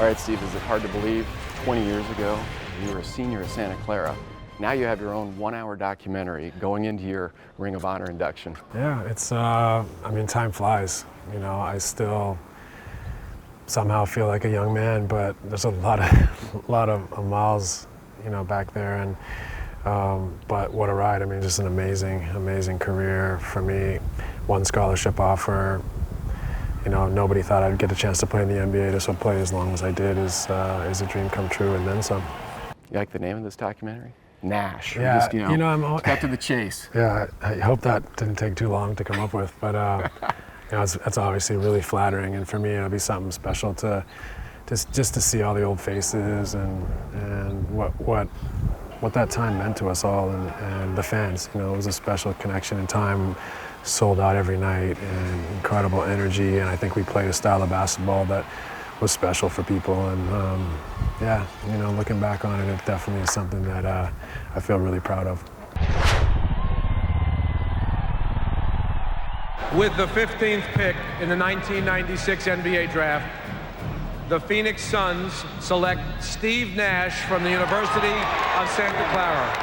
right, Steve, is it hard to believe 20 years ago you were a senior at Santa Clara? Now you have your own 1-hour documentary going into your Ring of Honor induction. Yeah, it's, I mean, time flies. You know, I still somehow feel like a young man, but there's a lot of miles, you know, back there. And but what a ride. I mean, just an amazing career for me. One scholarship offer. You know, nobody thought I'd get a chance to play in the NBA. To play as long as I did is a dream come true, and then some. You like the name of this documentary? Nash. Yeah, just, you know, I'm cut to the chase. Yeah, I hope that didn't take too long to come up with, but you know, it's obviously really flattering, and for me, it'll be something special to just to see all the old faces and what that time meant to us all and the fans. You know, it was a special connection in time. Sold out every night and incredible energy, and I think we played a style of basketball that was special for people. And yeah, you know, looking back on it, it definitely is something that I feel really proud of. With the 15th pick in the 1996 NBA draft, the Phoenix Suns select Steve Nash from the University of Santa Clara.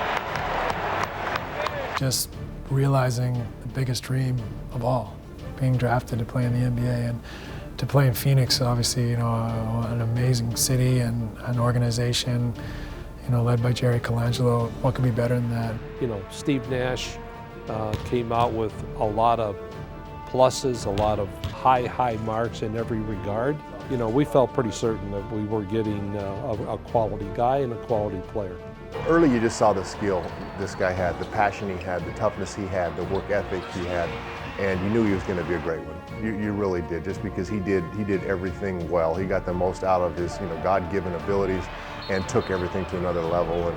Just realizing the biggest dream of all, being drafted to play in the NBA and to play in Phoenix, obviously, you know, an amazing city and an organization, you know, led by Jerry Colangelo. What could be better than that? You know, Steve Nash came out with a lot of pluses, a lot of high marks in every regard. You know, we felt pretty certain that we were getting a quality guy and a quality player. Early, you just saw the skill this guy had, the passion he had, the toughness he had, the work ethic he had, and you knew he was going to be a great one. You really did, just because he did everything well. He got the most out of his, you know, God-given abilities and took everything to another level.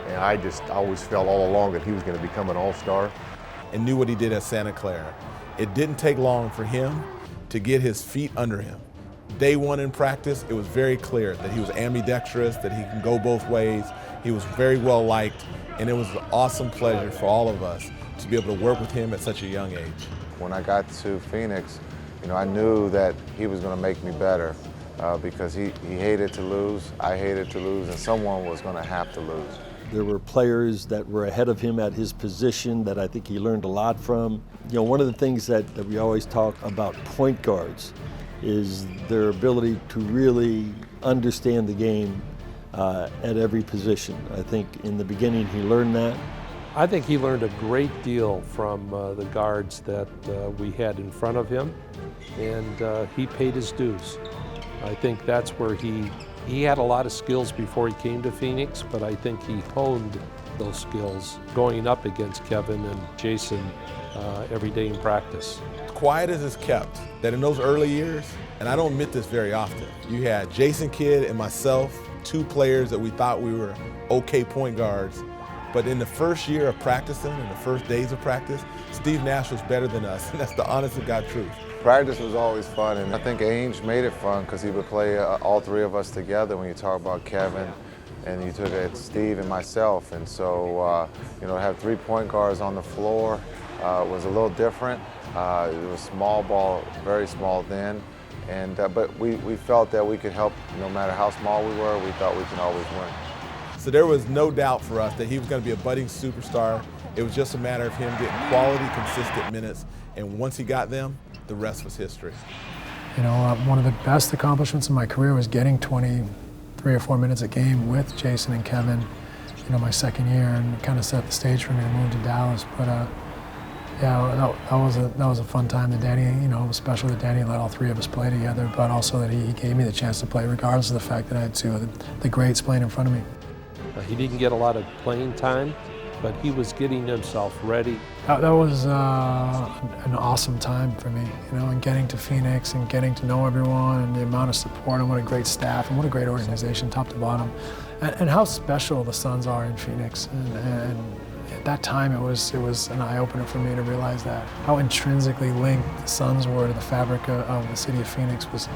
And I just always felt all along that he was going to become an all-star. And knew what he did at Santa Clara. It didn't take long for him to get his feet under him. Day one in practice, it was very clear that he was ambidextrous, that he can go both ways. He was very well liked, and it was an awesome pleasure for all of us to be able to work with him at such a young age. When I got to Phoenix, you know, I knew that he was going to make me better because he hated to lose, I hated to lose, and someone was going to have to lose. There were players that were ahead of him at his position that I think he learned a lot from. You know, one of the things that we always talk about point guards is their ability to really understand the game at every position. I think in the beginning he learned that. I think he learned a great deal from the guards that we had in front of him, and he paid his dues. I think that's where he had a lot of skills before he came to Phoenix, but I think he honed those skills going up against Kevin and Jason every day in practice. Quiet as it's kept, that in those early years, and I don't admit this very often, you had Jason Kidd and myself, two players that we thought we were okay point guards, but in the first year of practicing, in the first days of practice, Steve Nash was better than us, and that's the honest to God truth. Practice was always fun, and I think Ainge made it fun because he would play all three of us together. When you talk about Kevin, and you took it Steve and myself, and so you know, to have 3 point guards on the floor was a little different. It was small ball, very small then, and but we felt that we could help no matter how small we were. We thought we could always win. So there was no doubt for us that he was going to be a budding superstar. It was just a matter of him getting quality, consistent minutes, and once he got them, the rest was history. You know, one of the best accomplishments in my career was getting 23 or 4 minutes a game with Jason and Kevin, you know, my second year, and kind of set the stage for me to move to Dallas. But yeah, that was a fun time. That Danny, you know, it was special that Danny let all three of us play together, but also that he gave me the chance to play regardless of the fact that I had two of the greats playing in front of me. He didn't get a lot of playing time, but he was getting himself ready. That was an awesome time for me, you know, and getting to Phoenix and getting to know everyone and the amount of support and what a great staff and what a great organization, top to bottom, and how special the Suns are in Phoenix. And at that time, it was an eye-opener for me to realize that how intrinsically linked the Suns were to the fabric of the city of Phoenix was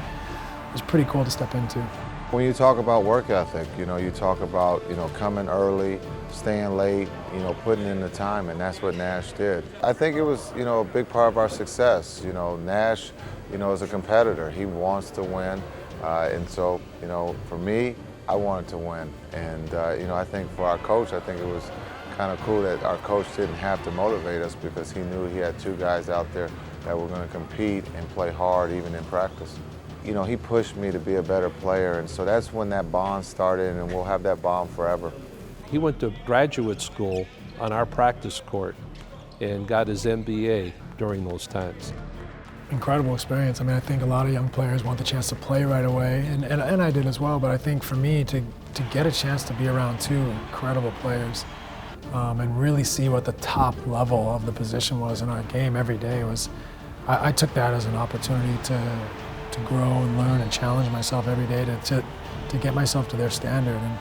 pretty cool to step into. When you talk about work ethic, you know, you talk about, you know, coming early, staying late, you know, putting in the time, and that's what Nash did. I think it was, you know, a big part of our success. You know, Nash, you know, is a competitor. He wants to win. And so, you know, for me, I wanted to win. And, you know, I think for our coach, I think it was kind of cool that our coach didn't have to motivate us because he knew he had two guys out there that were going to compete and play hard even in practice. You know, he pushed me to be a better player, and so that's when that bond started, and we'll have that bond forever. He went to graduate school on our practice court and got his MBA during those times. Incredible experience. I mean, I think a lot of young players want the chance to play right away, and I did as well, but I think for me to get a chance to be around two incredible players and really see what the top level of the position was in our game every day was, I took that as an opportunity to grow and learn and challenge myself every day to get myself to their standard. And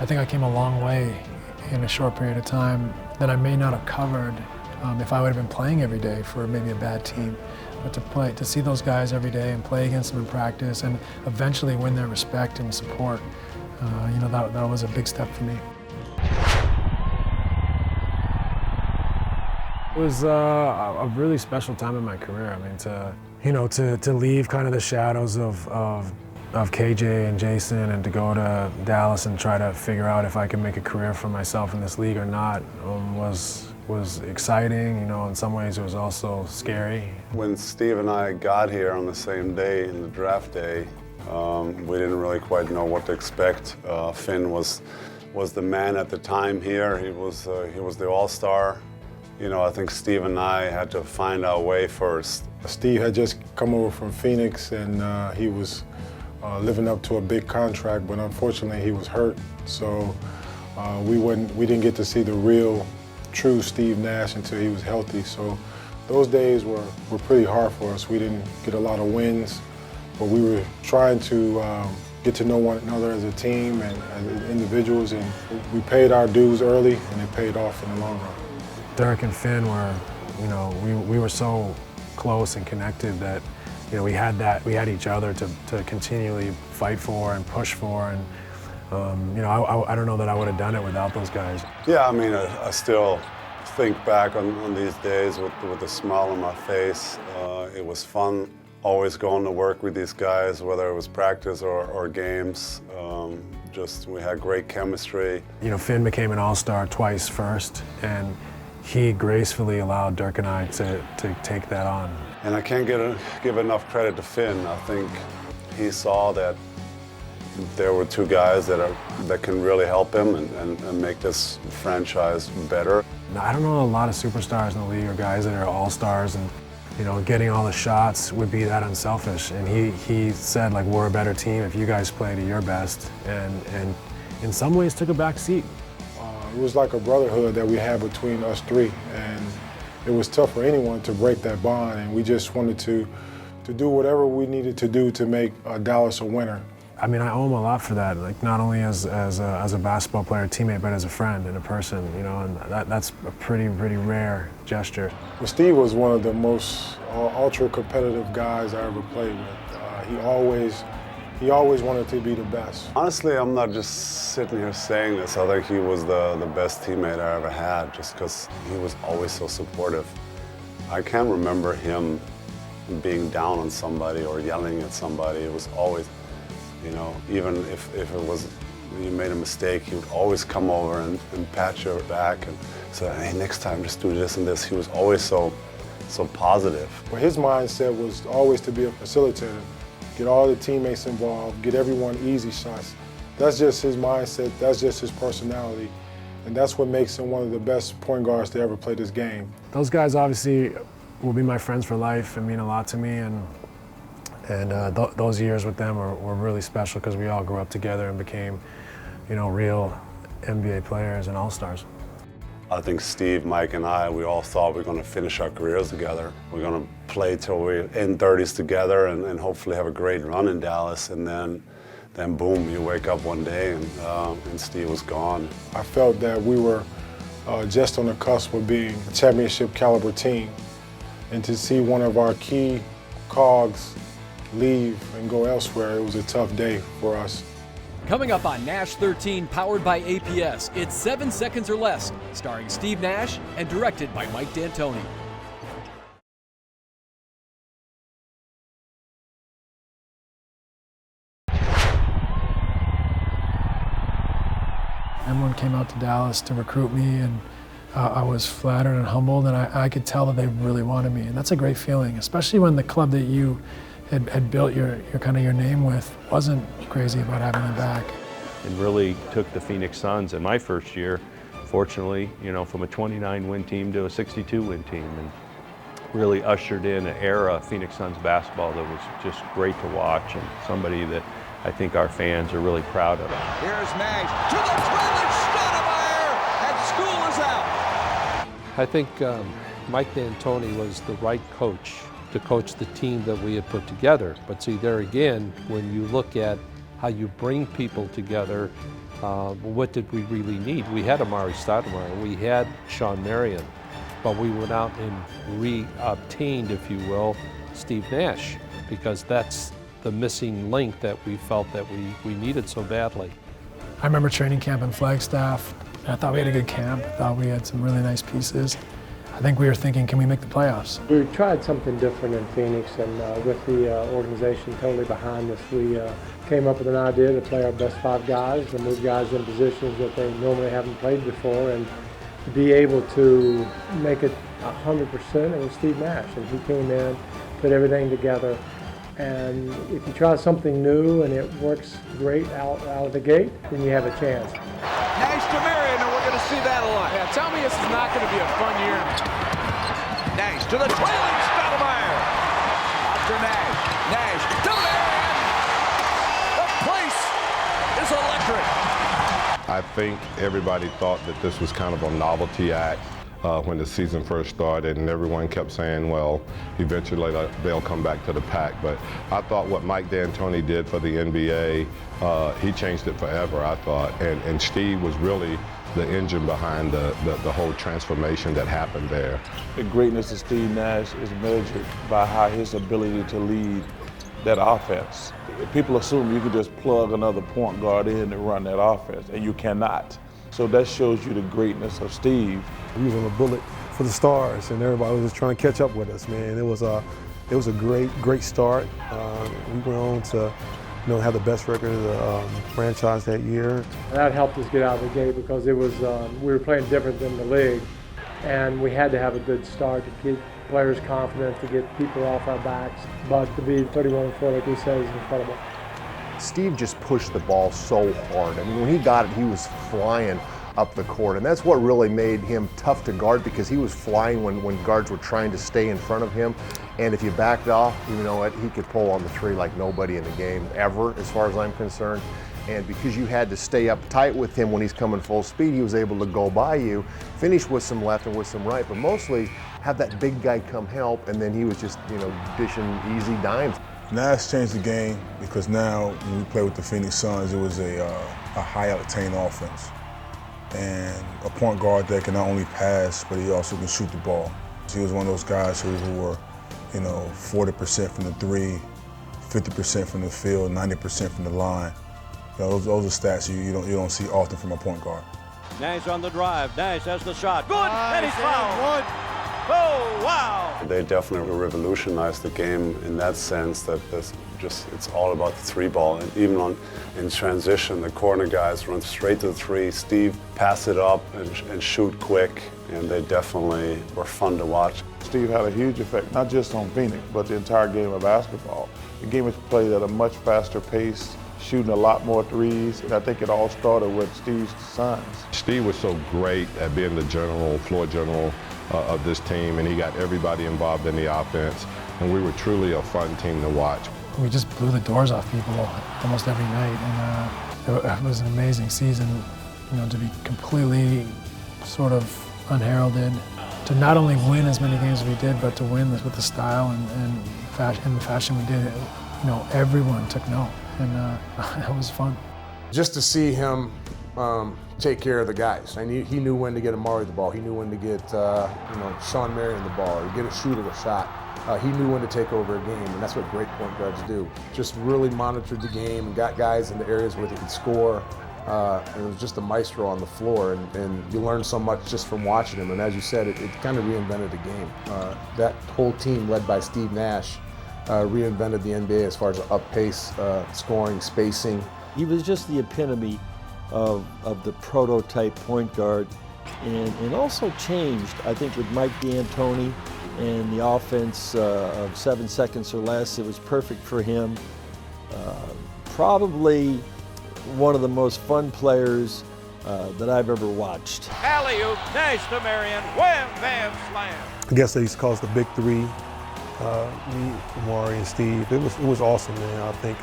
I think I came a long way in a short period of time that I may not have covered if I would have been playing every day for maybe a bad team. But to see those guys every day and play against them in practice and eventually win their respect and support, you know, that was a big step for me. It was a really special time in my career. I mean, to leave kind of the shadows of KJ and Jason and to go to Dallas and try to figure out if I could make a career for myself in this league or not was exciting. You know, in some ways it was also scary. When Steve and I got here on the same day, in the draft day, we didn't really quite know what to expect. Finn was the man at the time here. He was the all-star. You know, I think Steve and I had to find our way first. Steve had just come over from Phoenix, and he was living up to a big contract, but unfortunately he was hurt. So we didn't get to see the real, true Steve Nash until he was healthy. So those days were pretty hard for us. We didn't get a lot of wins, but we were trying to get to know one another as a team and as individuals, and we paid our dues early, and it paid off in the long run. Dirk and Finn were, you know, we were so close and connected that, you know, we had each other to continually fight for and push for, and you know, I don't know that I would have done it without those guys. Yeah, I mean, I still think back on these days with a smile on my face. It was fun always going to work with these guys, whether it was practice or games. We had great chemistry. You know, Finn became an all-star twice first, and he gracefully allowed Dirk and I to take that on. And I can't give enough credit to Finn. I think he saw that there were two guys that can really help him and make this franchise better. I don't know a lot of superstars in the league or guys that are all-stars, and you know, getting all the shots would be that unselfish. And he said, like, we're a better team if you guys play to your best, and in some ways took a back seat. It was like a brotherhood that we had between us three, and it was tough for anyone to break that bond, and we just wanted to do whatever we needed to do to make Dallas a winner. I mean, I owe him a lot for that, like not only as a basketball player, teammate, but as a friend and a person, you know, and that's a pretty rare gesture. Well, Steve was one of the most ultra-competitive guys I ever played with. He always wanted to be the best. Honestly, I'm not just sitting here saying this. I think he was the best teammate I ever had, just because he was always so supportive. I can't remember him being down on somebody or yelling at somebody. It was always, you know, even if it was you made a mistake, he would always come over and pat your back and say, hey, next time just do this and this. He was always so positive. But his mindset was always to be a facilitator. Get all the teammates involved, get everyone easy shots. That's just his mindset, that's just his personality. And that's what makes him one of the best point guards to ever play this game. Those guys obviously will be my friends for life and mean a lot to me. And those years with them were really special because we all grew up together and became, you know, real NBA players and all-stars. I think Steve, Mike, and I, we all thought we were going to finish our careers together. We're going to play till we're in 30s together and hopefully have a great run in Dallas. And then boom, you wake up one day and Steve was gone. I felt that we were just on the cusp of being a championship caliber team. And to see one of our key cogs leave and go elsewhere, it was a tough day for us. Coming up on Nash13, powered by APS, it's 7 Seconds or Less, starring Steve Nash and directed by Mike D'Antoni. everyone came out to Dallas to recruit me, and I was flattered and humbled, and I could tell that they really wanted me. And that's a great feeling, especially when the club that you had built your kind of your name with wasn't crazy about having me back. And really took the Phoenix Suns in my first year, fortunately, from a 29-win team to a 62-win team, and really ushered in an era of Phoenix Suns basketball that was just great to watch, and somebody that I think our fans are really proud of. Here's Nash to the toilet, Stoudemire, and school is out. I think Mike D'Antoni was the right coach to coach the team that we had put together. But see, there again, when you look at how you bring people together, what did we really need? We had Amari Stoudemire, we had Sean Marion, but we went out and re-obtained, if you will, Steve Nash, because that's the missing link that we felt that we needed so badly. I remember training camp in Flagstaff. I thought we had a good camp. I thought we had some really nice pieces. I think we were thinking, can we make the playoffs? We tried something different in Phoenix, and with the organization totally behind us, we came up with an idea to play our best 5 guys and move guys in positions that they normally haven't played before, and to be able to make it 100%. It was Steve Nash, and he came in, put everything together. And if you try something new and it works great out of the gate, then you have a chance. Nash to Marion, and we're going to see that a lot. Yeah, tell me this is not going to be a fun year. Nash to the trailing Stoudemire. After Nash. Nash to Marion. The place is electric. I think everybody thought that this was kind of a novelty act when the season first started, and everyone kept saying, well, eventually they'll come back to the pack. But I thought what Mike D'Antoni did for the NBA, he changed it forever, I thought. And Steve was really the engine behind the whole transformation that happened there. The greatness of Steve Nash is measured by how his ability to lead that offense. People assume you can just plug another point guard in and run that offense, and you cannot. So that shows you the greatness of Steve. We was on a bullet for the stars, and everybody was just trying to catch up with us, man. It was a great start. We went on to have the best record of the franchise that year. That helped us get out of the gate because it was we were playing different than the league, and we had to have a good start to keep players confident, to get people off our backs. But to be 31-4, like we said, is incredible. Steve just pushed the ball so hard. I mean, when he got it, he was flying up the court, and that's what really made him tough to guard, because he was flying when guards were trying to stay in front of him. And if you backed off, you know what, he could pull on the three like nobody in the game ever, as far as I'm concerned. And because you had to stay up tight with him when he's coming full speed, he was able to go by you, finish with some left and with some right, but mostly have that big guy come help, and then he was just, dishing easy dimes. Nash changed the game because now when we play with the Phoenix Suns, it was a high-octane offense. And a point guard that can not only pass, but he also can shoot the ball. He was one of those guys who were, 40% from the three, 50% from the field, 90% from the line. Those are stats you don't see often from a point guard. Nash on the drive. Nash has the shot. Good, and he's fouled. Oh, wow! They definitely revolutionized the game in that sense that it's all about the 3-ball. And even in transition, the corner guys run straight to the 3. Steve pass it up and shoot quick, and they definitely were fun to watch. Steve had a huge effect, not just on Phoenix, but the entire game of basketball. The game was played at a much faster pace, shooting a lot more threes, and I think it all started with Steve's Suns. Steve was so great at being the floor general of this team, and he got everybody involved in the offense, and we were truly a fun team to watch. We just blew the doors off people almost every night, and it was an amazing season, to be completely sort of unheralded, to not only win as many games as we did, but to win with the style and the fashion we did. Everyone took note, and it was fun. Just to see him take care of the guys. He knew when to get Amari the ball. He knew when to get Sean Marion the ball, or get a shooter a shot. He knew when to take over a game, and that's what great point guards do. Just really monitored the game and got guys in the areas where they could score. And it was just a maestro on the floor, and you learn so much just from watching him. And as you said, it kind of reinvented the game. That whole team, led by Steve Nash, reinvented the NBA as far as up pace, scoring, spacing. He was just the epitome of the prototype point guard, and also changed, I think, with Mike D'Antoni and the offense of 7 seconds or less. It was perfect for him. Probably one of the most fun players that I've ever watched. Alley-oop, Nash to Marion, wham, bam, slam. I guess they used to call us the Big Three, me, Amari, and Steve. It was awesome, man. I think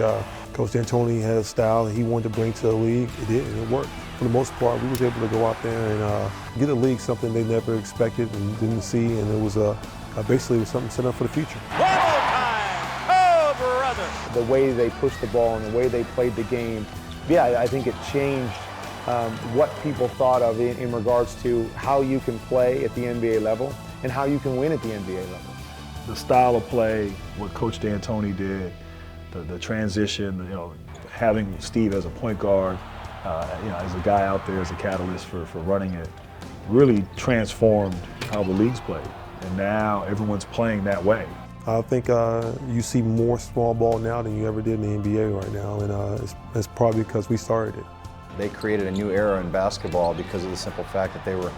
Coach D'Antoni had a style that he wanted to bring to the league. It did, and it worked. For the most part, we was able to go out there and get the league something they never expected and didn't see, and it was basically it was something set up for the future. Oh, brother. The way they pushed the ball and the way they played the game, yeah, I think it changed what people thought of in regards to how you can play at the NBA level and how you can win at the NBA level. The style of play, what Coach D'Antoni did, the transition, having Steve as a point guard, as a guy out there as a catalyst for running it, really transformed how the league's played. And now everyone's playing that way. I think you see more small ball now than you ever did in the NBA right now, and it's probably because we started it. They created a new era in basketball because of the simple fact that they were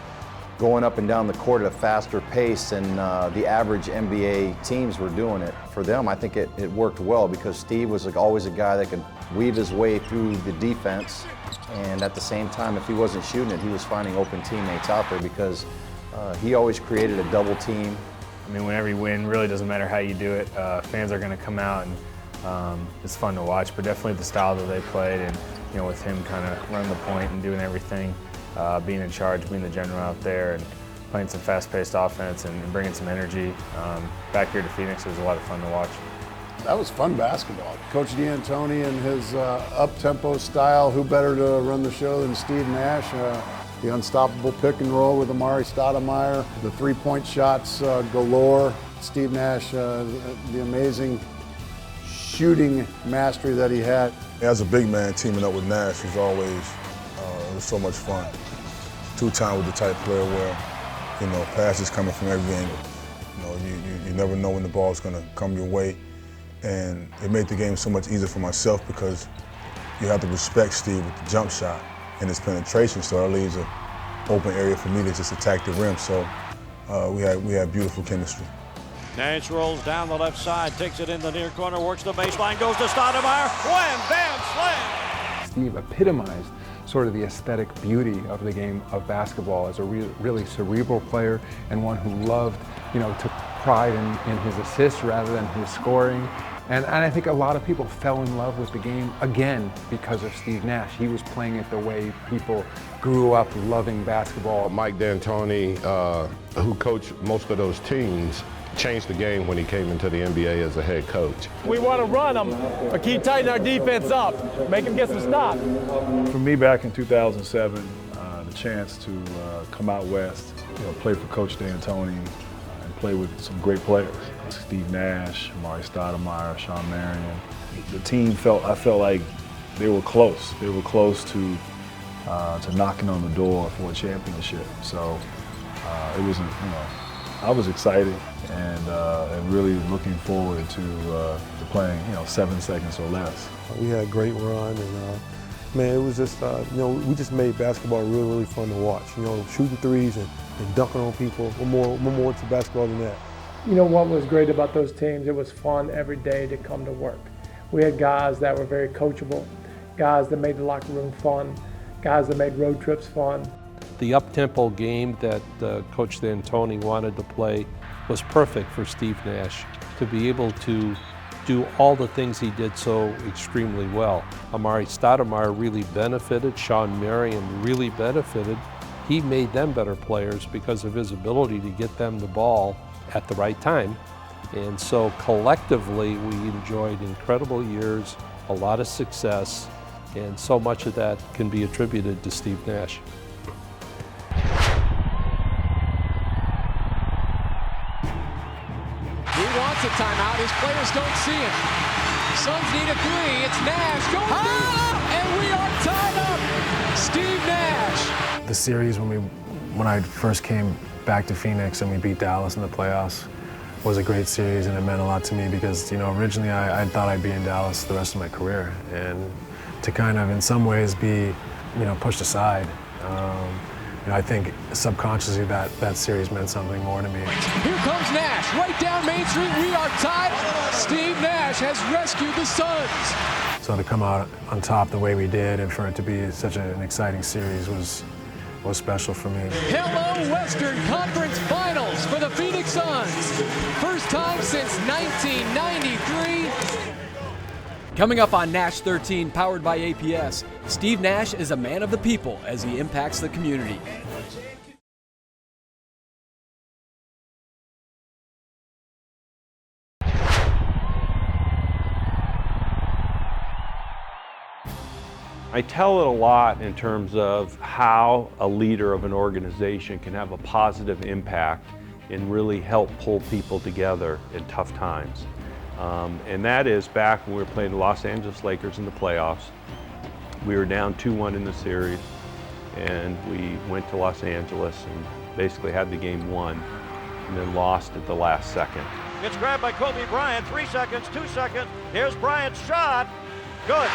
going up and down the court at a faster pace than the average NBA teams were doing it. For them, I think it worked well because Steve was always a guy that could weave his way through the defense, and at the same time, if he wasn't shooting it, he was finding open teammates out there because he always created a double team. I mean, whenever you win, really doesn't matter how you do it. Fans are going to come out, and it's fun to watch. But definitely the style that they played, and with him kind of running the point and doing everything, being in charge, being the general out there, and playing some fast-paced offense and bringing some energy. Back here to Phoenix, it was a lot of fun to watch. That was fun basketball. Coach D'Antoni and his up-tempo style, who better to run the show than Steve Nash? The unstoppable pick and roll with Amari Stoudemire, the three-point shots galore. Steve Nash, the amazing shooting mastery that he had. As a big man, teaming up with Nash was always it was so much fun. Two-time with the type player where, passes coming from every angle. You never know when the ball's going to come your way. And it made the game so much easier for myself because you have to respect Steve with the jump shot and his penetration, so that leaves an open area for me to just attack the rim. So we had beautiful chemistry. Nash rolls down the left side, takes it in the near corner, works the baseline, goes to Stoudemire, wham, bam, slam! Steve epitomized sort of the aesthetic beauty of the game of basketball as a really cerebral player and one who loved, took pride in his assists rather than his scoring. And I think a lot of people fell in love with the game again because of Steve Nash. He was playing it the way people grew up loving basketball. Mike D'Antoni, who coached most of those teams, changed the game when he came into the NBA as a head coach. We want to run them, but keep tightening our defense up, make them get some stops. For me, back in 2007, the chance to come out west, play for Coach D'Antoni, and play with some great players. Steve Nash, Amari Stoudemire, Sean Marion. The team I felt like they were close. They were close to knocking on the door for a championship. So it was, I was excited and really looking forward to playing, 7 seconds or less. We had a great run, and man, it was just, we just made basketball really, really fun to watch. Shooting threes and dunking on people. What more to basketball than that? What was great about those teams, it was fun every day to come to work. We had guys that were very coachable, guys that made the locker room fun, guys that made road trips fun. The up-tempo game that Coach D'Antoni wanted to play was perfect for Steve Nash to be able to do all the things he did so extremely well. Amari Stoudemire really benefited, Sean Marion really benefited. He made them better players because of his ability to get them the ball at the right time. And so collectively, we enjoyed incredible years, a lot of success, and so much of that can be attributed to Steve Nash. He wants a timeout. His players don't see him. Suns need a three. It's Nash going deep, and we are tied up. Steve Nash. The series when I first came back to Phoenix and we beat Dallas in the playoffs was a great series, and it meant a lot to me because originally I thought I'd be in Dallas the rest of my career, and to kind of in some ways be pushed aside. I think subconsciously that series meant something more to me. Here comes Nash, right down Main Street. We are tied. Steve Nash has rescued the Suns. So to come out on top the way we did and for it to be such an exciting series was special for me. Hello Western Conference Finals for the Phoenix Suns. First time since 1993. Coming up on Nash 13, powered by APS, Steve Nash is a man of the people as he impacts the community. I tell it a lot in terms of how a leader of an organization can have a positive impact and really help pull people together in tough times. And that is back when we were playing the Los Angeles Lakers in the playoffs. We were down 2-1 in the series, and we went to Los Angeles and basically had the game won, and then lost at the last second. It's grabbed by Kobe Bryant, 3 seconds, 2 seconds. Here's Bryant's shot. Good.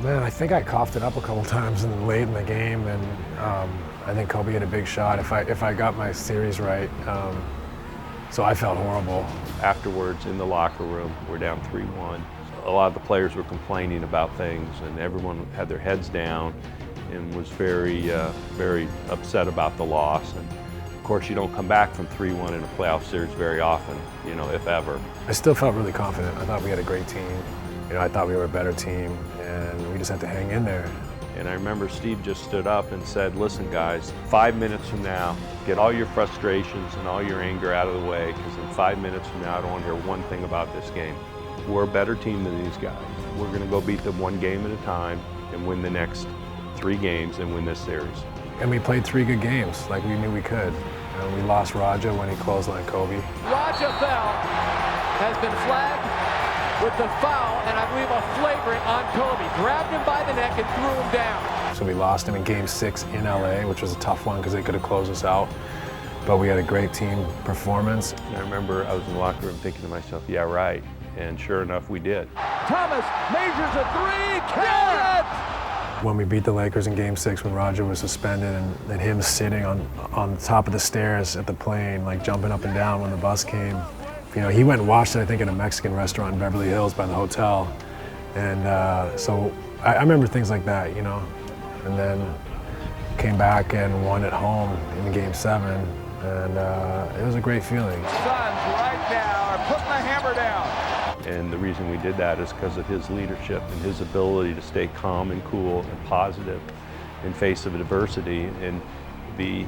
Man, I think I coughed it up a couple times late in the game, and I think Kobe had a big shot if I got my series right. So I felt horrible. Afterwards, in the locker room, we're down 3-1. A lot of the players were complaining about things, and everyone had their heads down and was very, very upset about the loss. And of course, you don't come back from 3-1 in a playoff series very often, if ever. I still felt really confident. I thought we had a great team. I thought we were a better team, and we just had to hang in there. And I remember Steve just stood up and said, listen guys, 5 minutes from now, get all your frustrations and all your anger out of the way, because in 5 minutes from now, I don't want to hear one thing about this game. We're a better team than these guys. We're going to go beat them 1 game at a time and win the next 3 games and win this series. And we played 3 good games like we knew we could. We lost Raja when he clotheslined Kobe. Raja Bell has been flagged with the foul, and I believe a flagrant on Kobe. Grabbed him by the neck and threw him down. So we lost him in Game 6 in LA, which was a tough one because they could have closed us out. But we had a great team performance. And I remember I was in the locker room thinking to myself, yeah, right. And sure enough, we did. Thomas measures a 3, count it! When we beat the Lakers in Game 6 when Raja was suspended, and him sitting on top of the stairs at the plane, like jumping up and down when the bus came. He went and watched it, I think, at a Mexican restaurant in Beverly Hills by the hotel. And so I remember things like that, And then came back and won at home in Game 7. And it was a great feeling. Suns right now are putting the hammer down. And the reason we did that is because of his leadership and his ability to stay calm and cool and positive in face of adversity. And the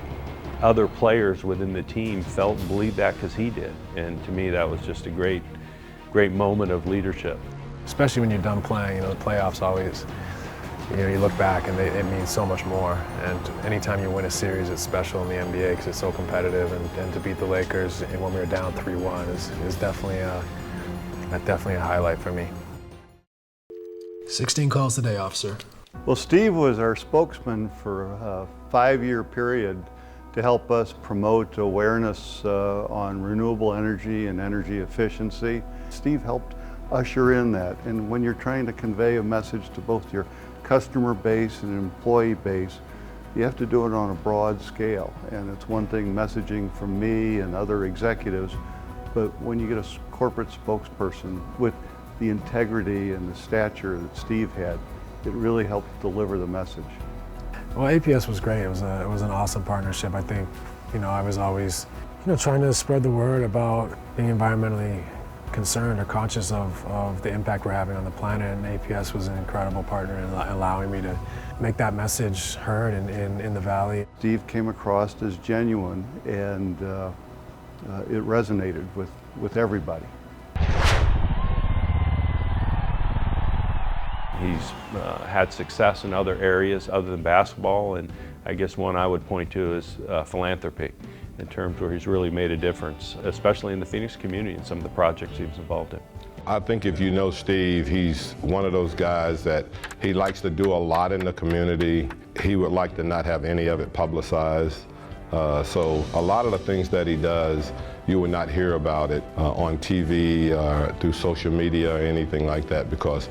other players within the team felt and believed that because he did. And to me, that was just a great moment of leadership. Especially when you're done playing, the playoffs always, you look back and it means so much more. And anytime you win a series, it's special in the NBA because it's so competitive. And to beat the Lakers and when we were down 3-1 is definitely a highlight for me. 16 calls today, officer. Well, Steve was our spokesman for a 5-year period to help us promote awareness on renewable energy and energy efficiency. Steve helped usher in that. And when you're trying to convey a message to both your customer base and employee base, you have to do it on a broad scale. And it's one thing messaging from me and other executives, but when you get a corporate spokesperson with the integrity and the stature that Steve had, it really helped deliver the message. Well, APS was great. It was an awesome partnership. I think, I was always, trying to spread the word about being environmentally concerned or conscious of the impact we're having on the planet. And APS was an incredible partner in allowing me to make that message heard in the Valley. Steve came across as genuine, and it resonated with everybody. He's had success in other areas other than basketball, and I guess one I would point to is philanthropy, in terms where he's really made a difference, especially in the Phoenix community and some of the projects he was involved in. I think if you know Steve, he's one of those guys that he likes to do a lot in the community. He would like to not have any of it publicized. So a lot of the things that he does you would not hear about it on TV or through social media or anything like that, because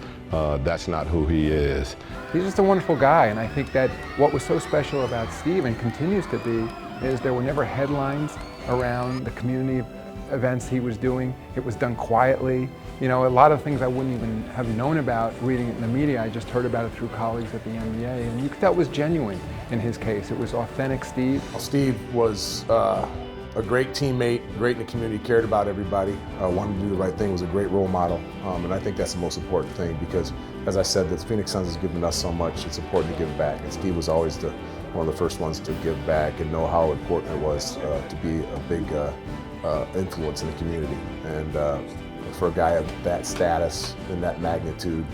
that's not who he is. He's just a wonderful guy, and I think that what was so special about Steve, and continues to be, is there were never headlines around the community events he was doing. It was done quietly. You know, a lot of things I wouldn't even have known about reading it in the media. I just heard about it through colleagues at the NBA, and you could tell it was genuine in his case. It was authentic Steve. Steve was a great teammate, great in the community, cared about everybody, wanted to do the right thing, was a great role model, and I think that's the most important thing, because, as I said, the Phoenix Suns has given us so much. It's important to give back, and Steve was always one of the first ones to give back and know how important it was to be a big influence in the community. And for a guy of that status and that magnitude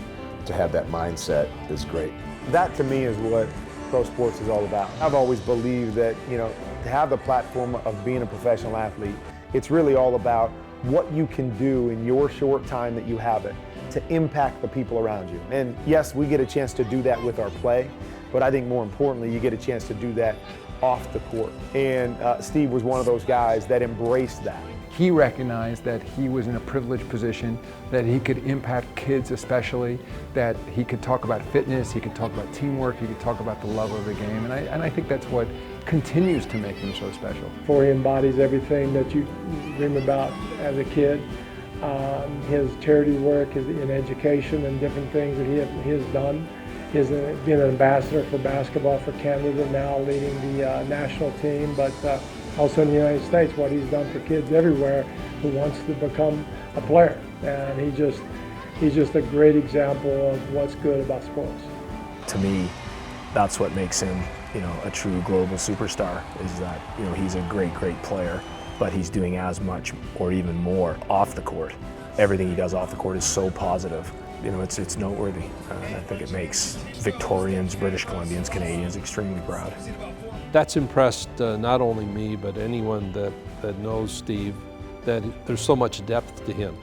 to have that mindset is great. That to me is what pro sports is all about. I've always believed that, you know, to have the platform of being a professional athlete, it's really all about what you can do in your short time that you have it to impact the people around you. And yes, we get a chance to do that with our play, but I think more importantly, you get a chance to do that off the court. And Steve was one of those guys that embraced that. He recognized that he was in a privileged position, that he could impact kids especially, that he could talk about fitness, he could talk about teamwork, he could talk about the love of the game, and I think that's what continues to make him so special. For he embodies everything that you dream about as a kid. His charity work in education and different things that he has done. He's been an ambassador for basketball for Canada, now leading the national team, but also in the United States, what he's done for kids everywhere who wants to become a player. And he's just a great example of what's good about sports. To me, that's what makes him, you know, a true global superstar, is that, you know, he's a great player, but he's doing as much or even more off the court. Everything he does off the court is so positive. You know, it's noteworthy. And I think it makes Victorians, British Columbians, Canadians extremely proud. That's impressed not only me, but anyone that knows Steve, that there's so much depth to him.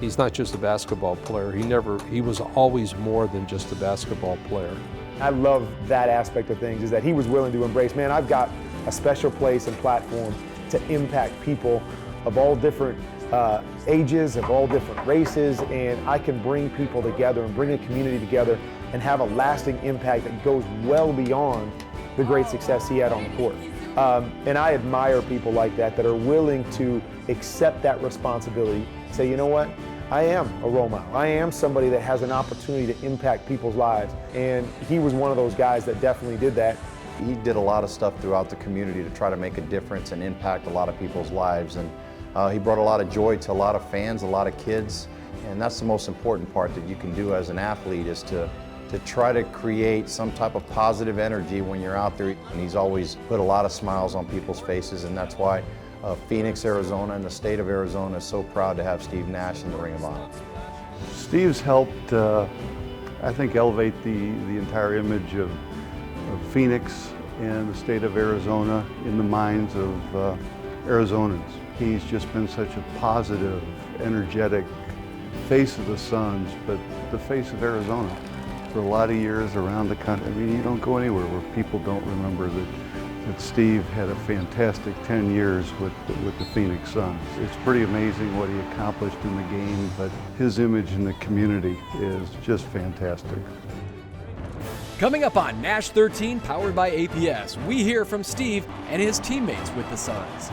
He's not just a basketball player. He was always more than just a basketball player. I love that aspect of things, is that he was willing to embrace, man, I've got a special place and platform to impact people of all different ages, of all different races, and I can bring people together and bring a community together and have a lasting impact that goes well beyond the great success he had on the court. And I admire people like that are willing to accept that responsibility, say, you know what, I am a role model. I am somebody that has an opportunity to impact people's lives. And he was one of those guys that definitely did that. He did a lot of stuff throughout the community to try to make a difference and impact a lot of people's lives. And he brought a lot of joy to a lot of fans, a lot of kids. And that's the most important part that you can do as an athlete, is to try to create some type of positive energy when you're out there. And he's always put a lot of smiles on people's faces, and that's why Phoenix, Arizona, and the state of Arizona is so proud to have Steve Nash in the Ring of Honor. Steve's helped, I think, elevate the entire image of Phoenix and the state of Arizona in the minds of Arizonans. He's just been such a positive, energetic face of the Suns, but the face of Arizona. For a lot of years around the country, I mean, you don't go anywhere where people don't remember that Steve had a fantastic 10 years with the Phoenix Suns. It's pretty amazing what he accomplished in the game, but his image in the community is just fantastic. Coming up on Nash 13, powered by APS, we hear from Steve and his teammates with the Suns.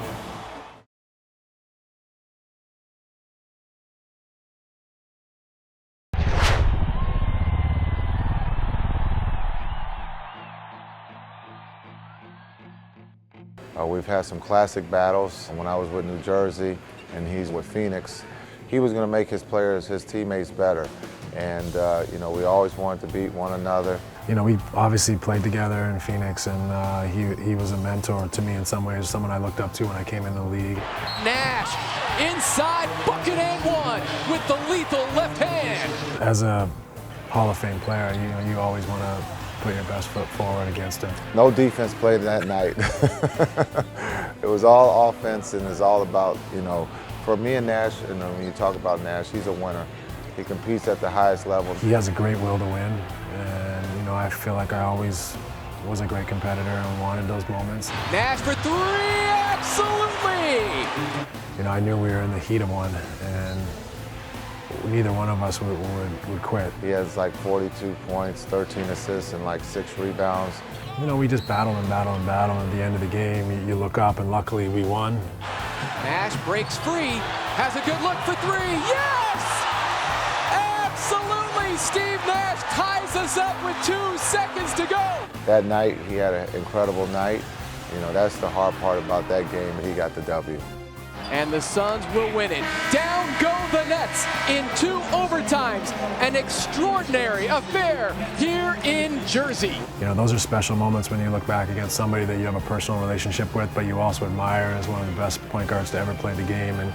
We've had some classic battles. When I was with New Jersey and he's with Phoenix, he was going to make his players, his teammates better. And, you know, we always wanted to beat one another. You know, we obviously played together in Phoenix, and he was a mentor to me in some ways, someone I looked up to when I came in the league. Nash inside, bucket and one with the lethal left hand. As a Hall of Fame player, you know, you always want to put your best foot forward against him. No defense played that night. It was all offense, and it's all about, you know, for me and Nash, you know, when you talk about Nash, he's a winner. He competes at the highest level. He has a great will to win, and, you know, I feel like I always was a great competitor and wanted those moments. Nash for three, absolutely! you know, I knew we were in the heat of one, and neither one of us would quit. He has like 42 points, 13 assists, and like 6 rebounds. You know, we just battled and battled and battled. At the end of the game, you look up, and luckily we won. Nash breaks free, has a good look for 3. Yes! Absolutely! Steve Nash ties us up with 2 seconds to go. That night, he had an incredible night. You know, that's the hard part about that game, and he got the W. And the Suns will win it. Down go the Nets in 2 overtimes. An extraordinary affair here in Jersey. You know, those are special moments when you look back against somebody that you have a personal relationship with, but you also admire as one of the best point guards to ever play the game. And,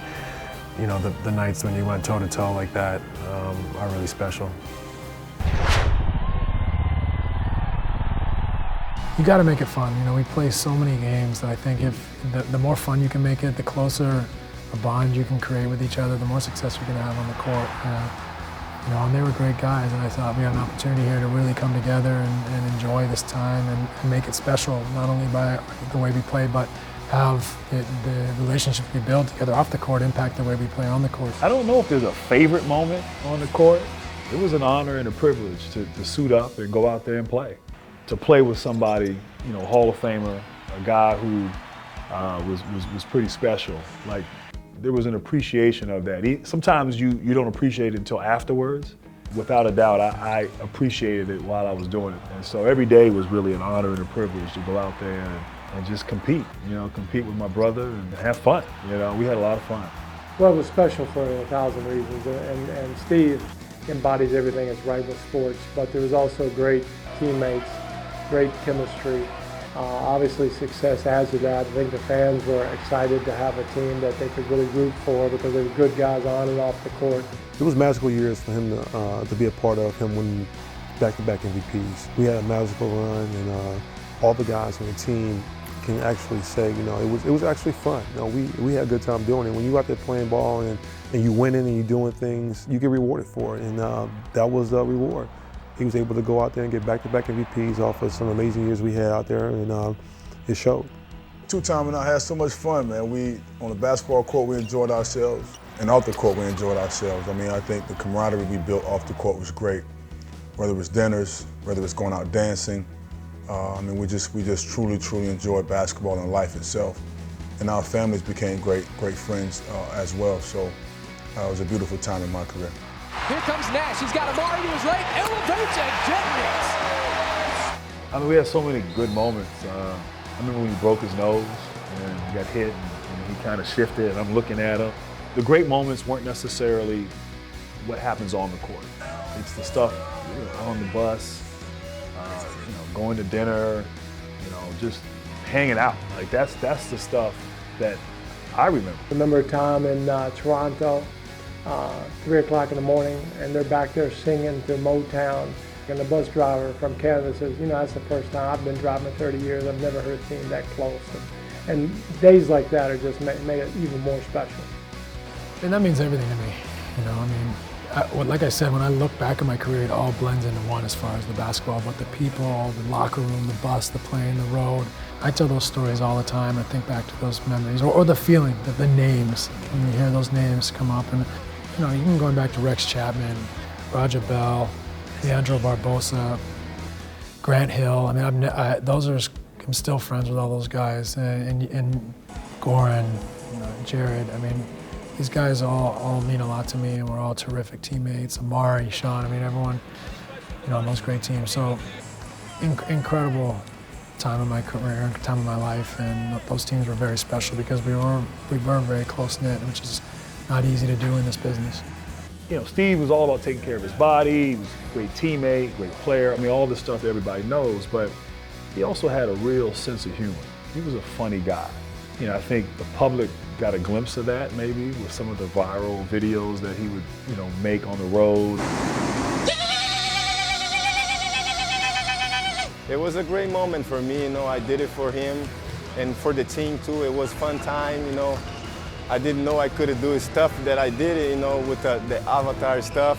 you know, the nights when you went toe-to-toe like that are really special. You got to make it fun. You know, we play so many games that I think if the more fun you can make it, the closer a bond you can create with each other, the more success you're going to have on the court. You know, and they were great guys, and I thought we had an opportunity here to really come together and enjoy this time and make it special, not only by the way we play, but have the relationship we build together off the court impact the way we play on the court. I don't know if there's a favorite moment on the court. It was an honor and a privilege to suit up and go out there and play. To play with somebody, you know, Hall of Famer, a guy who was pretty special. Like, there was an appreciation of that. Sometimes you don't appreciate it until afterwards. Without a doubt, I appreciated it while I was doing it. And so every day was really an honor and a privilege to go out there and just compete, you know, compete with my brother and have fun. You know, we had a lot of fun. Well, it was special for 1,000 reasons, and Steve embodies everything that's right with sports, but there was also great teammates, great chemistry, obviously success adds to that. I think the fans were excited to have a team that they could really root for because there were good guys on and off the court. It was magical years for him to be a part of, him winning back-to-back MVPs. We had a magical run, and all the guys on the team can actually say, you know, it was actually fun. You know, we had a good time doing it. When you out there playing ball and you winning and you doing things, you get rewarded for it, and that was the reward. He was able to go out there and get back-to-back MVPs off of some amazing years we had out there, and it showed. Two-time and I had so much fun, man. On the basketball court, we enjoyed ourselves, and off the court, we enjoyed ourselves. I mean, I think the camaraderie we built off the court was great. Whether it was dinners, whether it was going out dancing, I mean, we just truly enjoyed basketball and life itself. And our families became great friends as well. So it was a beautiful time in my career. Here comes Nash. He's got Amari to his right, elevates and detonates. I mean, we had so many good moments. I remember when he broke his nose and he got hit and he kind of shifted, and I'm looking at him. The great moments weren't necessarily what happens on the court. It's the stuff, you know, on the bus, you know, going to dinner, you know, just hanging out. Like that's the stuff that I remember. I remember a time in Toronto, 3 o'clock in the morning, and they're back there singing to Motown. And the bus driver from Canada says, you know, that's the first time I've been driving in 30 years. I've never heard a team that close. And days like that are just made it even more special. And that means everything to me. You know, I mean, like I said, when I look back at my career, it all blends into one as far as the basketball, but the people, the locker room, the bus, the plane, the road. I tell those stories all the time. I think back to those memories, or the feeling, the names. When you hear those names come up, and you know, even going back to Rex Chapman, Roger Bell, Leandro Barbosa, Grant Hill. I mean, I'm still friends with all those guys, and Goran, you know, Jared. I mean, these guys all mean a lot to me, and we're all terrific teammates. Amari, Sean. I mean, everyone, you know, on those great teams. So incredible time in my career, time in my life, and those teams were very special because we were very close knit, which is not easy to do in this business. You know, Steve was all about taking care of his body. He was a great teammate, great player. I mean, all this stuff that everybody knows, but he also had a real sense of humor. He was a funny guy. You know, I think the public got a glimpse of that maybe with some of the viral videos that he would, you know, make on the road. It was a great moment for me, you know. I did it for him and for the team too. It was fun time, you know. I didn't know I could do stuff that I did, you know, with the avatar stuff.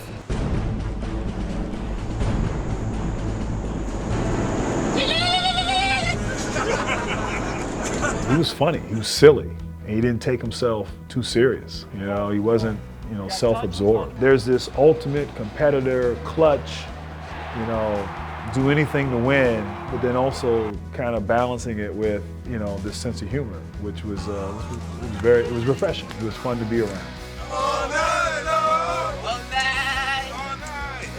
He was funny, he was silly. and he didn't take himself too serious. You know, he wasn't, you know, self-absorbed. There's this ultimate competitor, clutch, you know, do anything to win, but then also kind of balancing it with, you know, this sense of humor, which was, it was refreshing. It was fun to be around. All night long. All night. All night.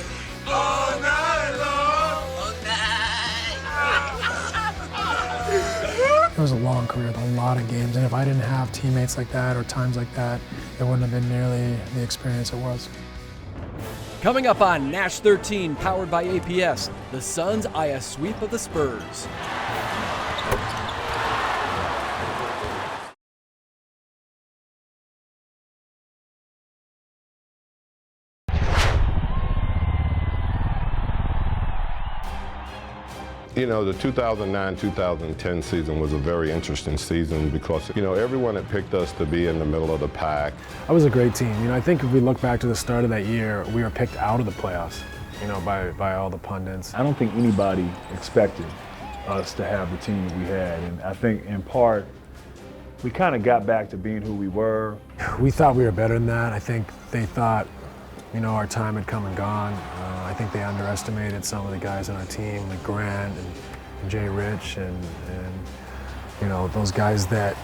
All night long. All night. It was a long career with a lot of games, and if I didn't have teammates like that or times like that, it wouldn't have been nearly the experience it was. Coming up on Nash 13, powered by APS, the Suns eye a sweep of the Spurs. You know, the 2009-2010 season was a very interesting season because, you know, everyone had picked us to be in the middle of the pack. That was a great team. You know, I think if we look back to the start of that year, we were picked out of the playoffs, you know, by all the pundits. I don't think anybody expected us to have the team that we had, and I think in part, we kind of got back to being who we were. We thought we were better than that. I think they thought, you know, our time had come and gone. I think they underestimated some of the guys on our team, like Grant and Jay Rich, and you know, those guys that,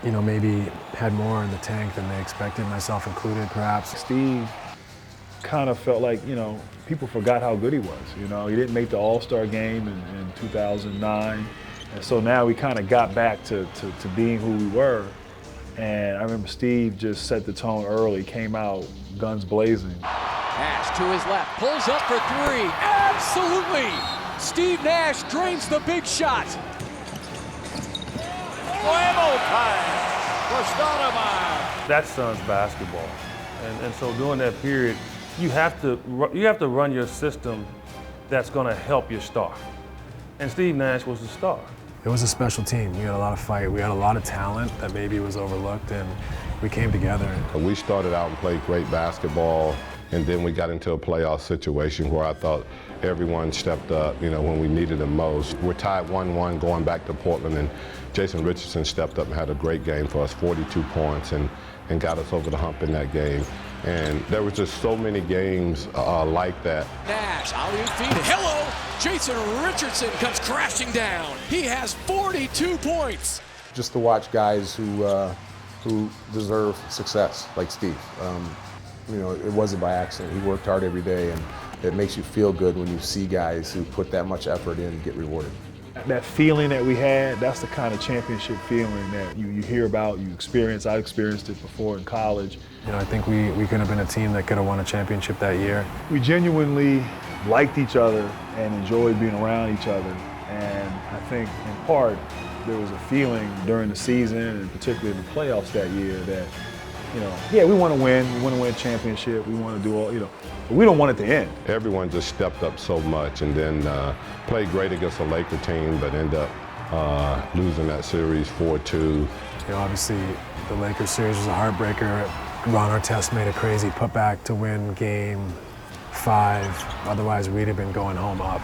you know, maybe had more in the tank than they expected, myself included, perhaps. Steve kind of felt like, you know, people forgot how good he was. You know, he didn't make the All-Star game in 2009, and so now we kind of got back to being who we were. And I remember Steve just set the tone early, came out guns blazing. Nash to his left, pulls up for three. Absolutely! Steve Nash drains the big shot. Fuego time for Stoudemire. That's Suns basketball. And so during that period, you have to run your system that's going to help your star. And Steve Nash was the star. It was a special team. We had a lot of fight. We had a lot of talent that maybe was overlooked, and we came together. We started out and played great basketball, and then we got into a playoff situation where I thought everyone stepped up, you know, when we needed them most. We're tied 1-1 going back to Portland, and Jason Richardson stepped up and had a great game for us, 42 points, and got us over the hump in that game. And there was just so many games like that. Nash, alley-oop feed. Hello! Jason Richardson comes crashing down. He has 42 points. Just to watch guys who deserve success, like Steve. You know, it wasn't by accident. He worked hard every day, and it makes you feel good when you see guys who put that much effort in and get rewarded. That feeling that we had, that's the kind of championship feeling that you hear about, you experience. I experienced it before in college. You know, I think we could have been a team that could have won a championship that year. We genuinely liked each other and enjoyed being around each other. And I think in part, there was a feeling during the season, and particularly in the playoffs that year, that, you know, yeah, we want to win. We want to win a championship. We want to do all, you know, but we don't want it to end. Everyone just stepped up so much, and then played great against a Laker team, but ended up losing that series 4-2. You know, obviously, the Lakers series was a heartbreaker. Ron Artest made a crazy putback to win Game 5. Otherwise, we'd have been going home up.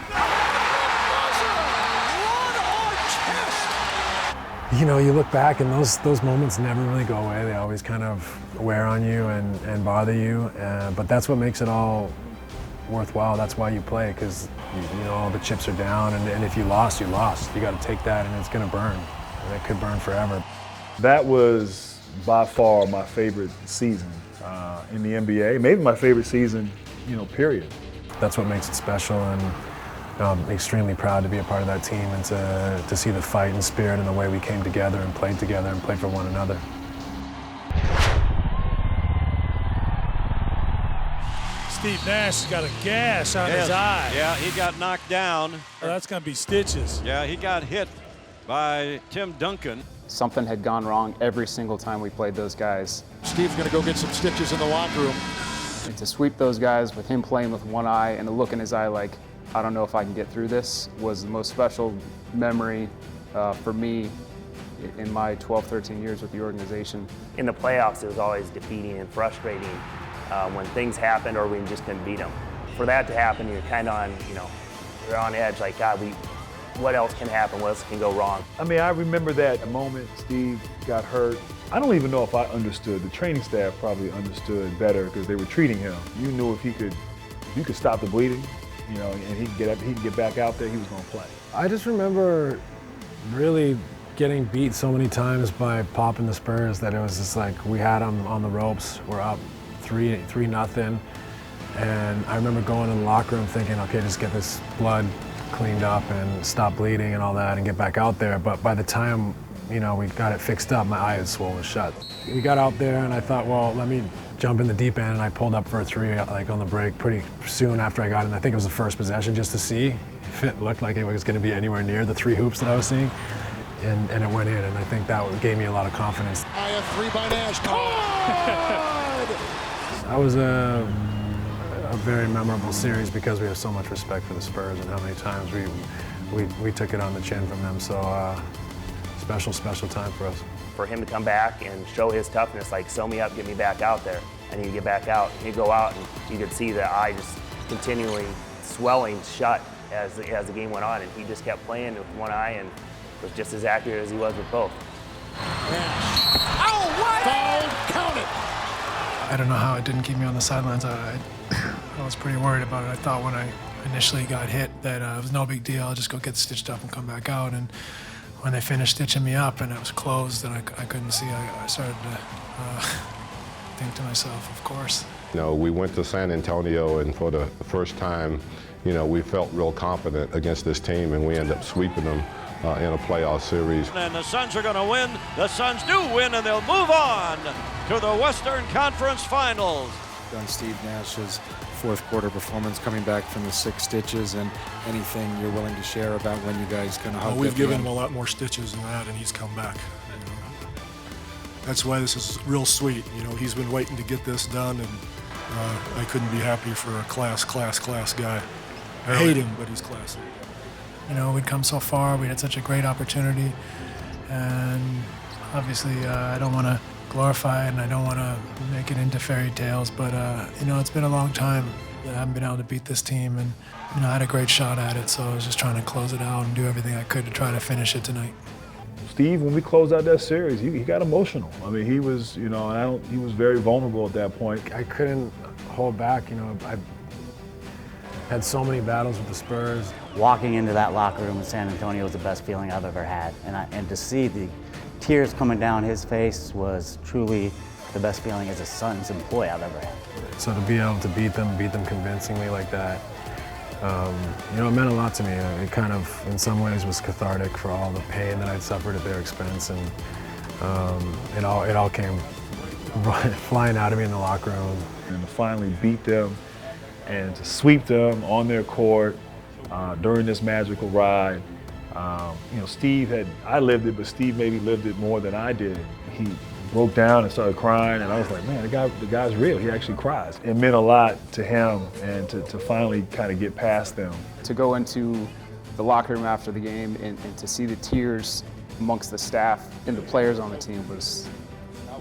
You know, you look back and those moments never really go away. They always kind of wear on you and bother you. But that's what makes it all worthwhile. That's why you play, because you know all the chips are down. And if you lost, you lost. You got to take that, and it's going to burn. And it could burn forever. That was by far my favorite season in the NBA. Maybe my favorite season, you know, period. That's what makes it special, and I'm extremely proud to be a part of that team and to see the fight and spirit and the way we came together and played for one another. Steve Nash has got a gash on his eye. Yeah, he got knocked down. Oh, that's going to be stitches. Yeah, he got hit by Tim Duncan. Something had gone wrong every single time we played those guys. Steve's going to go get some stitches in the locker room. And to sweep those guys with him playing with one eye and the look in his eye like, I don't know if I can get through this, was the most special memory for me in my 12, 13 years with the organization. In the playoffs, it was always defeating and frustrating when things happened or we just couldn't beat them. For that to happen, you're kind of on, you know, you're on edge, like, God, what else can happen, what else can go wrong. I mean, I remember that moment Steve got hurt. I don't even know if I understood. The training staff probably understood better because they were treating him. You knew if you could stop the bleeding, you know, and he could get back out there, he was going to play. I just remember really getting beat so many times by popping the Spurs that it was just like we had them on the ropes. We're up 3-0, and I remember going in the locker room thinking, okay, just get this blood cleaned up and stop bleeding and all that and get back out there. But by the time, you know, we got it fixed up, my eye had swollen shut. We got out there and I thought, well, let me jump in the deep end, and I pulled up for a 3 like on the break pretty soon after I got in. I think it was the first possession, just to see if it looked like it was going to be anywhere near the 3 hoops that I was seeing. And it went in, and I think that gave me a lot of confidence. I have 3 by Nash. That was a very memorable series because we have so much respect for the Spurs and how many times we took it on the chin from them. So special time for us. For him to come back and show his toughness, like sew me up, get me back out there. I need to get back out. He'd go out and you could see the eye just continually swelling shut as the game went on, and he just kept playing with one eye and was just as accurate as he was with both. Nash. Oh, what? Foul, count it. I don't know how it didn't keep me on the sidelines. I was pretty worried about it. I thought when I initially got hit that it was no big deal. I'll just go get stitched up and come back out. And when they finished stitching me up and it was closed and I couldn't see, I started to think to myself, of course. You know, we went to San Antonio, and for the first time, you know, we felt real confident against this team, and we ended up sweeping them in a playoff series. And the Suns are going to win. The Suns do win, and they'll move on to the Western Conference Finals. On Steve Nash's fourth quarter performance, coming back from the 6 stitches, and anything you're willing to share about when you guys kind of we've given him a lot more stitches than that, and he's come back. That's why this is real sweet. You know, he's been waiting to get this done, and I couldn't be happier for a class guy. I hate him, but he's classy. You know, we'd come so far, we had such a great opportunity, and obviously I don't want to glorify it and I don't want to make it into fairy tales, but you know, it's been a long time that I haven't been able to beat this team, and you know, I had a great shot at it, so I was just trying to close it out and do everything I could to try to finish it tonight. Steve, when we closed out that series, he got emotional. I mean, he was, you know, he was very vulnerable at that point. I couldn't hold back, you know. I had so many battles with the Spurs. Walking into that locker room in San Antonio was the best feeling I've ever had, and to see the tears coming down his face was truly the best feeling as a Suns employee I've ever had. So to be able to beat them convincingly like that, you know, it meant a lot to me. It kind of, in some ways, was cathartic for all the pain that I'd suffered at their expense, and it all came flying out of me in the locker room. And to finally beat them and to sweep them on their court during this magical ride. You know, Steve I lived it, but Steve maybe lived it more than I did. He broke down and started crying, and I was like, man, the guy's real. He actually cries. It meant a lot to him, and to finally kind of get past them. To go into the locker room after the game and to see the tears amongst the staff and the players on the team was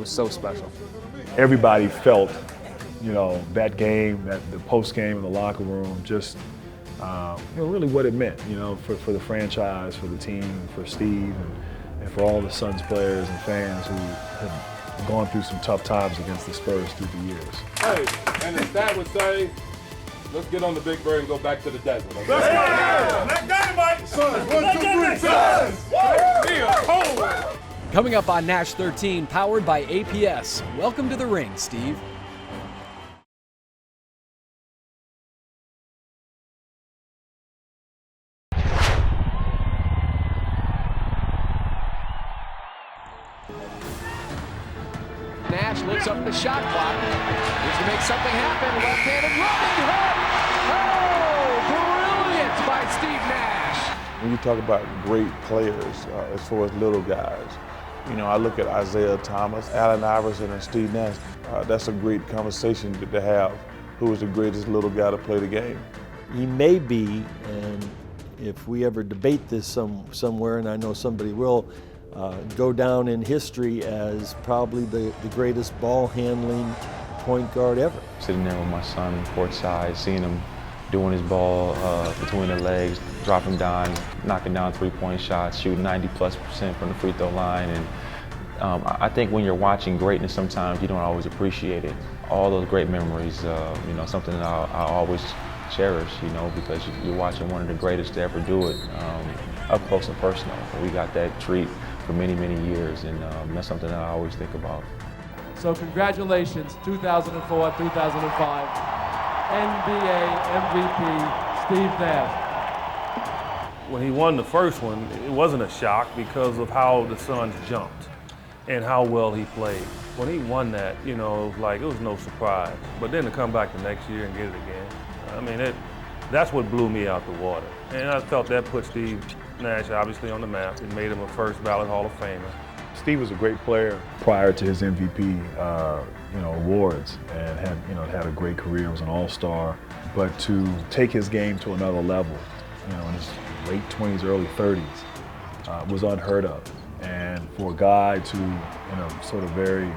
so special. Everybody felt, you know, that game, the post game in the locker room, just you know, really what it meant, you know, for the franchise, for the team, for Steve, and for all the Suns players and fans who have gone through some tough times against the Spurs through the years. Hey, and the stat would say, let's get on the Big Bird and go back to the desert. Okay? Let's go! Like dynamite! Suns, 1, 2, 3, Suns! Coming up on Nash13, powered by APS. Welcome to the ring, Steve. Nash looks up the shot clock. Needs to make something happen. Left-handed running hook. Oh, brilliant by Steve Nash. When you talk about great players, as far as little guys, you know, I look at Isaiah Thomas, Allen Iverson, and Steve Nash. That's a great conversation to have. Who is the greatest little guy to play the game? He may be, and if we ever debate this somewhere, and I know somebody will, go down in history as probably the greatest ball handling point guard ever. Sitting there with my son courtside, seeing him doing his ball between the legs, dropping down, knocking down three-point shots, shooting 90+% from the free throw line. And I think when you're watching greatness, sometimes you don't always appreciate it. All those great memories, you know, something that I always cherish, you know, because you're watching one of the greatest to ever do it up close and personal. We got that treat for many, many years, and that's something that I always think about. So congratulations, 2004, 2005, NBA MVP, Steve Nash. When he won the first one, it wasn't a shock because of how the Suns jumped and how well he played. When he won that, you know, it was no surprise. But then to come back the next year and get it again, I mean, that's what blew me out the water. And I felt that put Steve Nash obviously on the map. It made him a first ballot Hall of Famer. Steve was a great player prior to his MVP, awards, and had a great career. Was an all-star, but to take his game to another level, in his late 20s, early 30s, was unheard of. And for a guy to, sort of very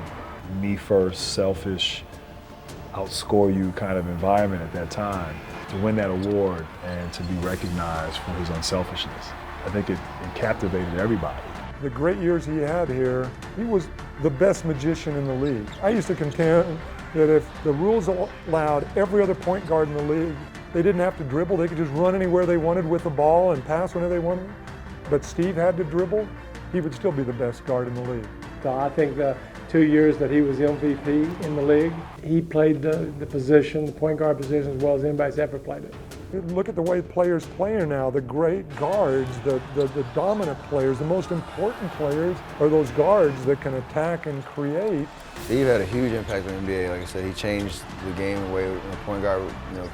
me-first, selfish, outscore you kind of environment at that time, to win that award and to be recognized for his unselfishness, I think it captivated everybody. The great years he had here, he was the best magician in the league. I used to contend that if the rules allowed every other point guard in the league, they didn't have to dribble, they could just run anywhere they wanted with the ball and pass whenever they wanted. But Steve had to dribble, he would still be the best guard in the league. So I think the 2 years that he was MVP in the league, he played the position, the point guard position, as well as anybody's ever played it. Look at the way players play now. The great guards, the dominant players, the most important players are those guards that can attack and create. Steve had a huge impact on the NBA. Like I said, he changed the game the way the point guard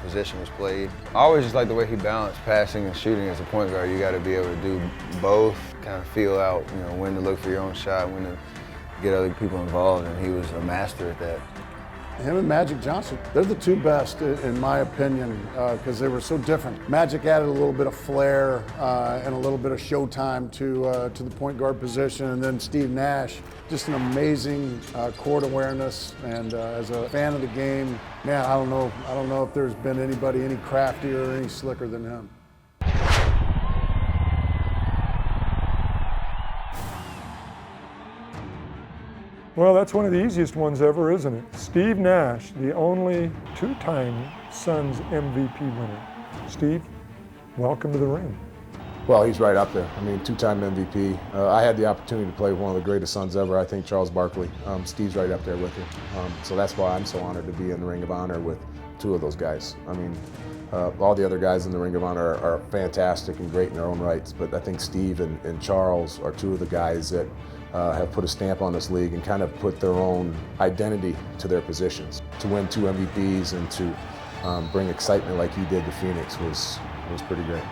position was played. I always just like the way he balanced passing and shooting as a point guard. You got to be able to do both, kind of feel out, when to look for your own shot, when to get other people involved, and he was a master at that. Him and Magic Johnson, they're the two best in my opinion because they were so different. Magic added a little bit of flair and a little bit of showtime to the point guard position, and then Steve Nash, just an amazing court awareness. And as a fan of the game, man, I don't know if there's been anybody any craftier or any slicker than him. Well, that's one of the easiest ones ever, isn't it? Steve Nash, the only two-time Suns MVP winner. Steve, welcome to the ring. Well, he's right up there. I mean, two-time MVP. I had the opportunity to play with one of the greatest Suns ever, I think Charles Barkley. Steve's right up there with him. So that's why I'm so honored to be in the Ring of Honor with two of those guys. I mean, all the other guys in the Ring of Honor are fantastic and great in their own rights, but I think Steve and Charles are two of the guys that have put a stamp on this league and kind of put their own identity to their positions. To win two MVPs and to bring excitement like he did to Phoenix was pretty great.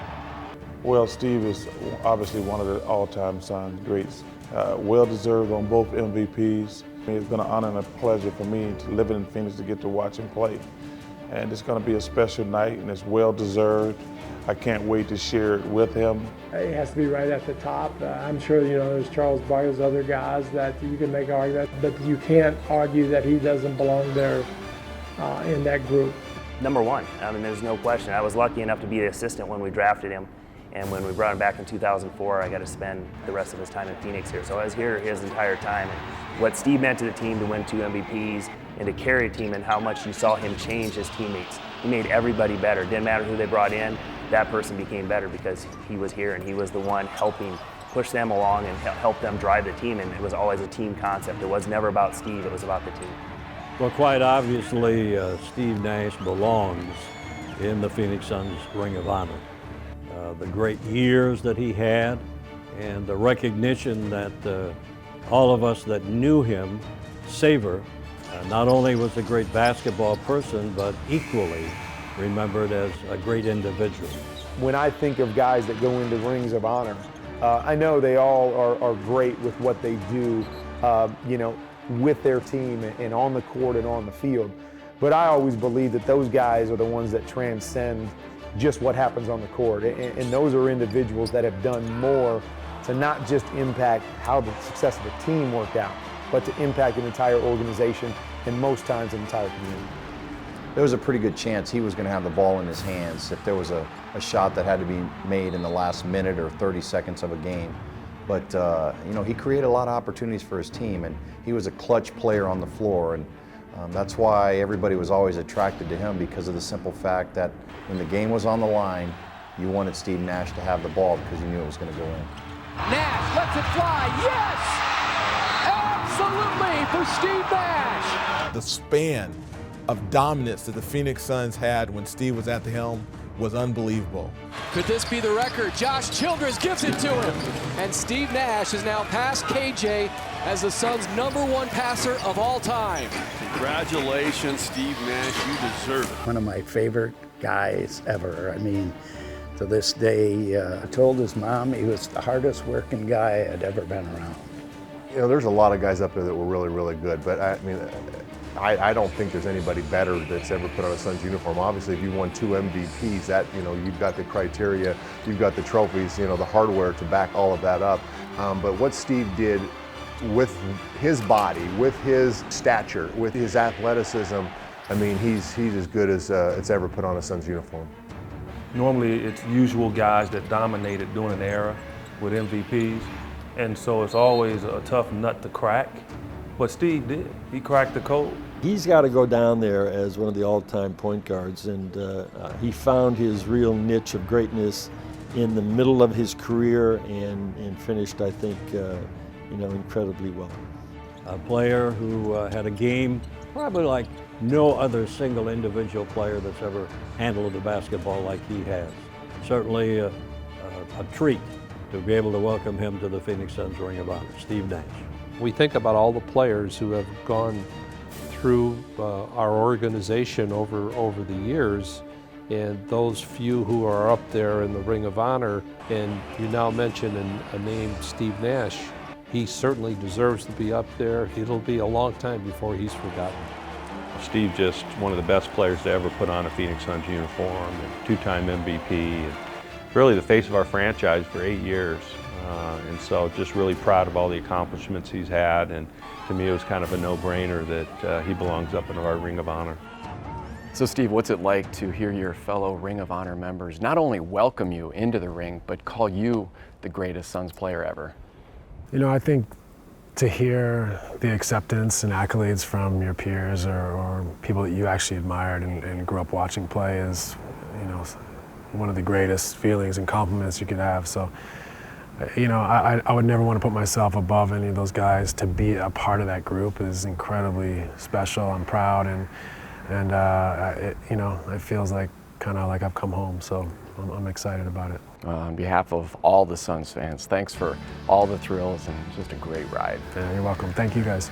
Well, Steve is obviously one of the all-time Suns greats. Well-deserved on both MVPs. It's been an honor and a pleasure for me to live in Phoenix to get to watch him play. And it's going to be a special night, and it's well-deserved. I can't wait to share it with him. It has to be right at the top. I'm sure, there's Charles Barkley, there's other guys that you can make an argument, but you can't argue that he doesn't belong there in that group. Number one, I mean, there's no question. I was lucky enough to be the assistant when we drafted him. And when we brought him back in 2004, I got to spend the rest of his time in Phoenix here. So I was here his entire time. And what Steve meant to the team to win two MVPs and to carry a team, and how much you saw him change his teammates. He made everybody better. Didn't matter who they brought in, that person became better because he was here and he was the one helping push them along and help them drive the team. And it was always a team concept. It was never about Steve, it was about the team. Well, quite obviously, Steve Nash belongs in the Phoenix Suns Ring of Honor. The great years that he had and the recognition that all of us that knew him savor. Not only was a great basketball person, but equally remembered as a great individual. When I think of guys that go into Rings of Honor, I know they all are great with what they do, with their team and on the court and on the field. But I always believe that those guys are the ones that transcend just what happens on the court. And those are individuals that have done more to not just impact how the success of the team worked out, but to impact an entire organization and most times an entire community. there was a pretty good chance he was going to have the ball in his hands if there was a shot that had to be made in the last minute or 30 seconds of a game. But you know, he created a lot of opportunities for his team, and he was a clutch player on the floor, and that's why everybody was always attracted to him, because of the simple fact that when the game was on the line, you wanted Steve Nash to have the ball because you knew it was going to go in. Nash lets it fly. Yes! Absolutely for Steve Nash. The span of dominance that the Phoenix Suns had when Steve was at the helm was unbelievable. Could this be the record? Josh Childress gives it to him. And Steve Nash has now passed KJ as the Suns' #1 passer of all time. Congratulations, Steve Nash. You deserve it. One of my favorite guys ever. I mean, to this day, I told his mom he was the hardest working guy I'd ever been around. You know, there's a lot of guys up there that were really, really good, but I mean, I don't think there's anybody better that's ever put on a Suns uniform. Obviously, if you won 2 MVPs, that, you know, you've got the criteria, you've got the trophies, you know, the hardware to back all of that up. But what Steve did with his body, with his stature, with his athleticism, I mean, he's as good as it's ever put on a Suns uniform. Normally, it's usual guys that dominated during an era with MVPs, and so it's always a tough nut to crack. But Steve did. He cracked the code. He's got to go down there as one of the all-time point guards, and he found his real niche of greatness in the middle of his career and finished, I think, you know, incredibly well. A player who had a game probably like no other single individual player that's ever handled the basketball like he has. Certainly a treat to be able to welcome him to the Phoenix Suns Ring of Honor, Steve Nash. We think about all the players who have gone through our organization over the years, and those few who are up there in the Ring of Honor, and you now mention a name, Steve Nash. He certainly deserves to be up there. It'll be a long time before he's forgotten. Steve, just one of the best players to ever put on a Phoenix Suns uniform, and 2-time MVP, and really the face of our franchise for 8 years. And so just really proud of all the accomplishments he's had, and to me it was kind of a no-brainer that he belongs up in our Ring of Honor. So Steve, what's it like to hear your fellow Ring of Honor members not only welcome you into the ring, but call you the greatest Suns player ever? You know, I think to hear the acceptance and accolades from your peers or people that you actually admired and grew up watching play is, you know, one of the greatest feelings and compliments you could have. So, you know, I would never want to put myself above any of those guys. To be a part of that group is incredibly special. I'm proud, and you know, it feels like kind of like I've come home. So I'm excited about it. On behalf of all the Suns fans, thanks for all the thrills and just a great ride. Yeah, you're welcome. Thank you guys.